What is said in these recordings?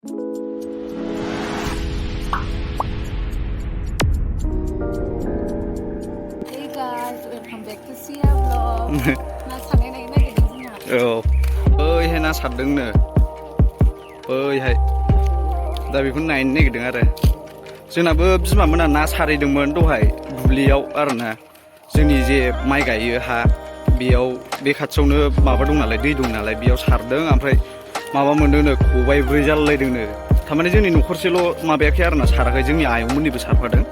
Hey guys, welcome back to Sia Vlog. Na सारनाय नागिरदों जोंहा। औ बैहाय ना सारदोंनो बैहाय दा बेखौनो नायनो नागिरदों आरो जोंनाबो बिमामोना ना सारहैदोंमोन दहाय दुब्लियाव आरोना जोंनि जे माइ गायो हा बेयाव बे खाथियावनो माबा दं नालाय दै दं नालाय बेयाव सारदों ओमफ्राय माबा मोनदोंनो खबाइब्रै जालायलायदोंनो थारमाने जोंनि न'खरसेल' माबायाखै आरोना साराखै जोंनि आयंमोननिबो सारफादों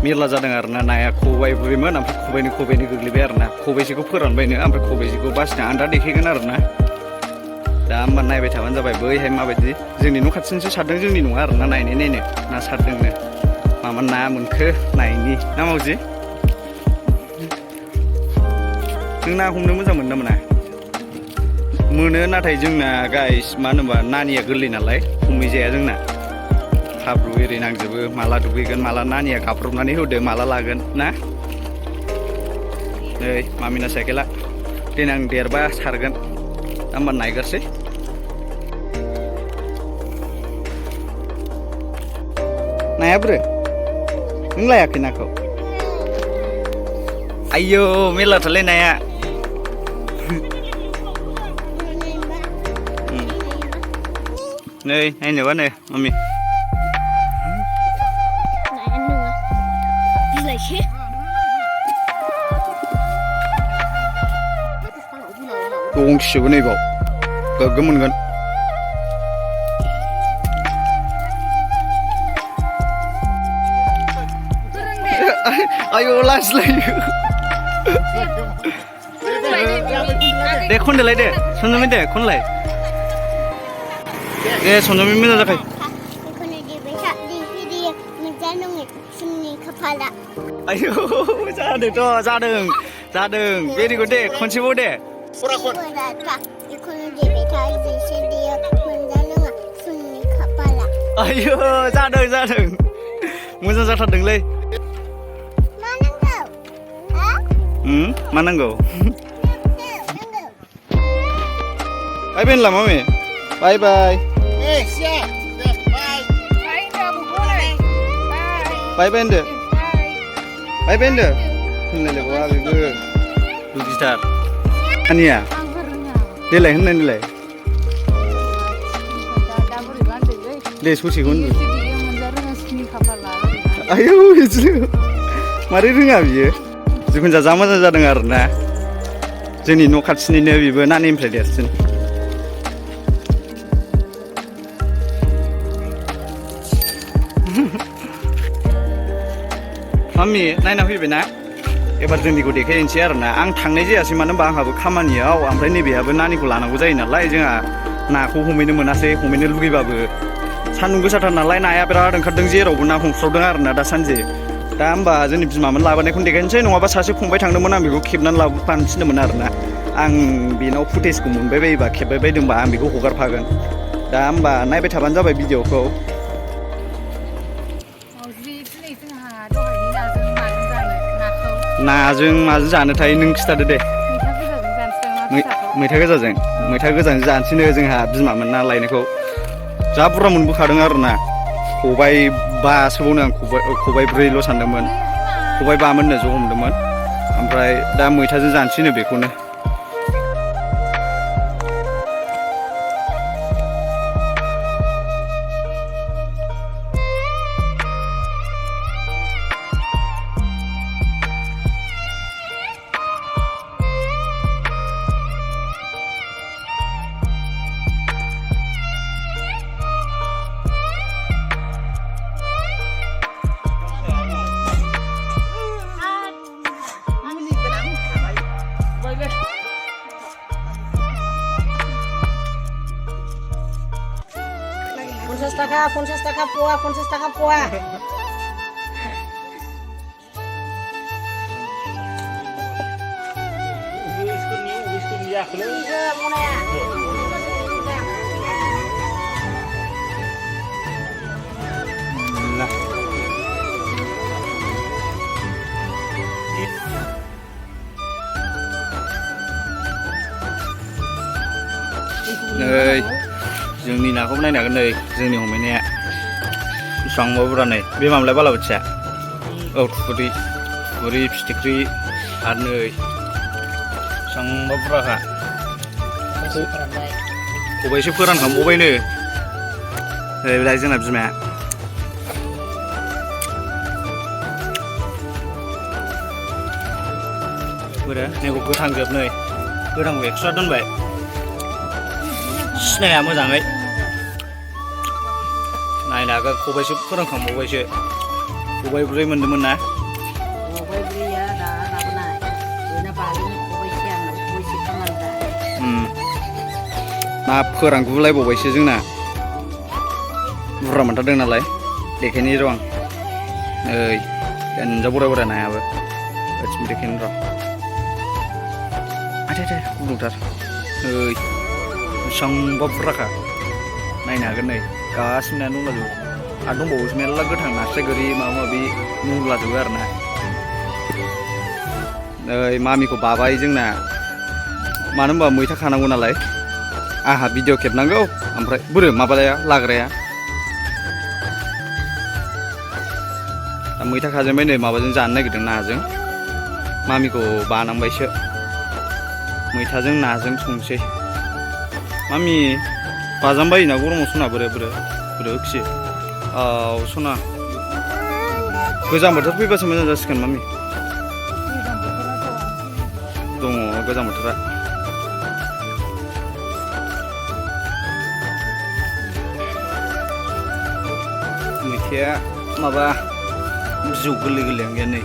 मेरला जादों आरोना नाया खबाइब्रैमोन ओमफ्राय खबाइनै गोग्लैबाय आरोना खबाइसेखौ फोरानबायनो ओमफ्राय खबाइसेखौ बासिना आं दा देखायगोन आरोना दा होमबा नायबाय थाबानो जाबाय बैहाय माबायदि जोंनि न' खाथिनिसो सारदों जोंनि नङा आरोना नायनो ना सारदोंनो मा ना मोनखो नायनि ना मावजि नों ना हमनो मोजां मोनो ना मोना मोनो नाथाय जोंना गाइस मा होनोबा नानिया गोरलै नालाय हमै जाया जोंना हाब्रु एरि नांजोबो माला दुगैगोन माला नानिया गाब्रबनानै होदो माला लागोन ना नै मामिना साइकेला देनां देरबा सारगोन दा होमबा नायगारसै नाया बोरो नों लायाखै नाखौ आयौ मेरलाथारलै नाया नै नायनोबा नै मामि दंखिजोबो नैबाव गोग्गोम मोनगोन आयौ लाजिलायो दे खनदोलाय दे सनजमी दे खनलाय दे सनजमी मोजां जाखायो आयौ जादों भेरि गुड दे खनसेबाव दे आयौ जादों मोजां जाथारदोंलै मा नांगौ बाय बाय होनला मामि बाय बाय बाय बाय होनदो होनलायलायबावा बेबो दुगिथार आनिया देलाय होनलाय दे ससेखौ होनदो आयौ बिदिनो मारै रोङा बियो जिखुनु जा मोजां जादों आरोना जोंनि न' खाथिनिनो बेबो नानिनिफ्राय देरसिन मामि नायना फैबायना एबार जोंनिखौ देखायनोसै आरोना आं थांनाय जायासै मानो होनबा आंहाबो खामानियाव ओमफ्राय नैबेहाबो नानिखौ लानांगौ जायो नालाय जोंहा नाखौ हमैनो मोनासै हमैनो लुगैबाबो सान्दुं गोसाथार नालाय नाया बिराद ओंखारदों जेरावबो ना हमस्रावदों आरोना दासानदि दा होमबा जोंनि बिमामोन लाबोनायखौनो देखायनोसै नङाबा सासे फंबाय थांदोंमोन आं बेखौ खेबनानै लाबोफानो थिनदोंमोन आरोना आं बेनाव फुटेजखौ मोनबाय बायोबा खेबबाय बायदोंबा आं बेखौ हगारफागोन दा होमबा नायबाय थाबानो जाबाय भिडिअखौ नाजों माजों जानोथाय नों खिथादो दे मैथा गोजाजों जानोसैनो जोंहा बिमामोन ना लायनायखौ जा बुरजा मोनबोखादों आरोना खबाइ बासोबावनो आं खबाइब्रैल' सानदोंमोन खबाइ बामोननो ज' हमदोंमोन ओमफ्राय दा मैथाजों जानोसैनो बेखौनो Ponsas taka poa. नै जोंनि ना नाखौबो नायनो हागोन नै जोंनि हमैनाया बेसेबांबा बुरजा नै बे मामलाय बालाबोथिया औ थुरि फिथिख्रि आरो नै बेसेबांबा बुरजाखा खबाइसो फोरानखांबावबायनो बेलाय जोंना बिमाया बोरो नैखौ गोथांजोब नै गोथांखौ एक्सट्रा दोनबाय सिनाया मोजाङै नायनो हागोन खबाइसो फोरानखांबावबायसो खबाइब्रै मोन्दोंमोन ना ना फोरानगुलायबावबायसो जोंना बुरजा मोनथारदों नालाय देखायनि र' आं ओइ देनजा बराय नायाबो देखायनि र' आथे गुदुंथार ओइ बेसेबांबा बुरजाखा नायनो हागोन नै गासिबो नायानो दंलाजोबो आरो दंबावोसो मेरला गोथां नास्राय गोरि माबा माबि दंलाजोबो आरो ना ओइ मामिखौ बाबाय जोंना मानो होनबा मैथा खानांगौ नालाय आहा भिडिअ खेबनांगौ ओमफ्राय बोरो माबाया लाग्राया मैथा खाजोंबाय नै माबाजों जानो नागिरदों नाजों मामिखौ बानांबायसो मैथाजों नाजों संसै मामि बाजानबायोना गरमाव सना बोरो खि औ सना गोजां बोथोर फैबासो मोजां जासिगोन मामि दङ गोजां बोथोरा मैथाया माबा बिजौ गोरलैयानो गैया नै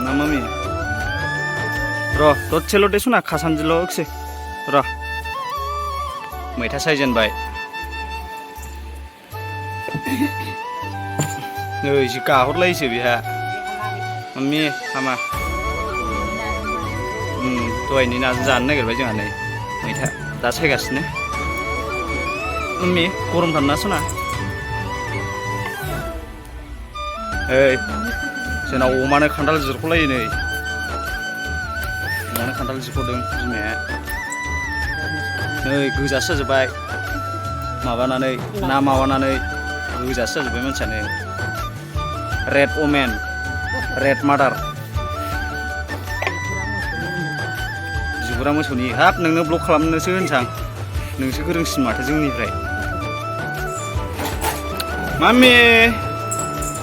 ना मामि र' दसेल' दे सना खासानदिल' खि र' मैथा सायजेनबाय नै जि गाहरलायोसो बेहा मामि हामा दहायनि नाजों जानो नागिरबाय जोंहा नै मैथा दा सायगासिनो मामि गरमथार ना सना ओइ जोंना अमानो खान्थाल जिरख'लायो नै अमानो खान्थाल जिरख'दों बिमाया नै गोजासो जाजोब्बाय माबानानै ना माबानानै गोजासो जाजोब्बाय मानसियानो रेड वमेन रेड मादार जिगुरा मोसौनि हाब नोंनो ब्लक खालामनोसो होनसां नोंसो गोरोंसिन माथो जोंनिफ्राय मामि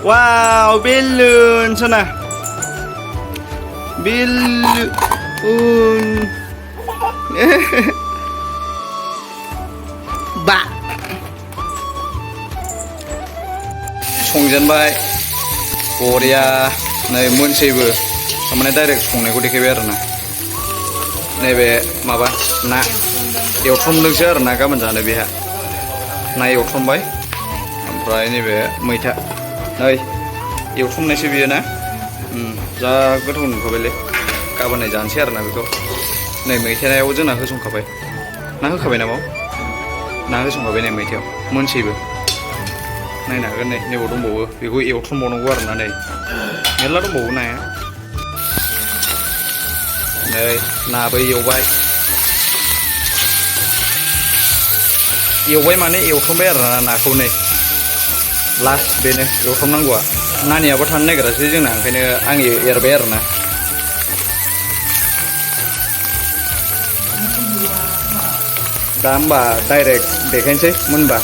वाव बेलुन सना बेलुन बा संजेनबाय बरिया नै मोनसैबो थारमाने डाइरेक्ट संनायखौ देखायबाय आरो ना नैबे माबा ना एवथ्रमदोंसो आरो ना गाबोन जानो बेहा ना एवथ्रमबाय ओमफ्राय नैबे मैथा नै एवथ्रमनायसो बियो ना जा गोथाव नुखाबायलै गाबोनहाय जानोसै आरो ना बेखौ नै मैथायाव जोंना होसनखाबाय ना होखाबाय नामा ना होसनखाबाय नै मैथायाव मोनसैबो नायनो हागोन नै नैबाव दंबावो बेखौ एवथ्रमबावनांगौ आरो ना नै मेरला दंबावो नाया नै नाबो एवबाय माने एवथ्रमबाय आरो ना नाखौ नै लास्ट बेनो एवथ्रमनांगौआ नानियाबो थानो नागिरासै जोंना ओंखायनो आं एरबाय आरो ना दा होमबा डाइरेक्ट देखायनोसै मोनबा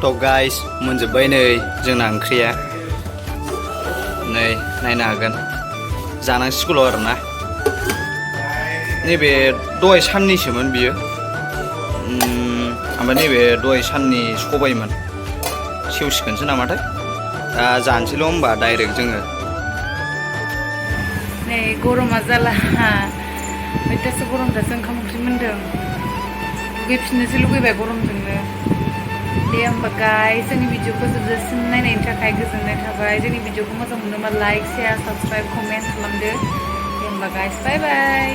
थ' गाइस मोनजोब्बाय नै जोंना ओंख्रिया नै नायनो हागोन जानांसिगौल' आरो ना नैबे दहाय साननिसोमोन बियो ओमफ्राय नैबे दहाय साननि सबायमोन सेवसिगोनसो नामाथाय दा जानोसैल' होमबा डाइरेक्ट जोङो नै गरमा जाला मैथासो गरमदासो ओंखाम ओंख्रि मोन्दों दुगैफिननोसो लुगैबाय गरमजोंनो दे होमबा गाइस जोंनि भिडिअखौ जोबजासिम नायनायनि थाखाय गोजोननाय थाबाय जोंनि भिडिअखौ मोजां मोनोबा लाइक शेयार साबस्क्राइब कमेन्ट खालामदो दे होमबा गाइस बाय बाय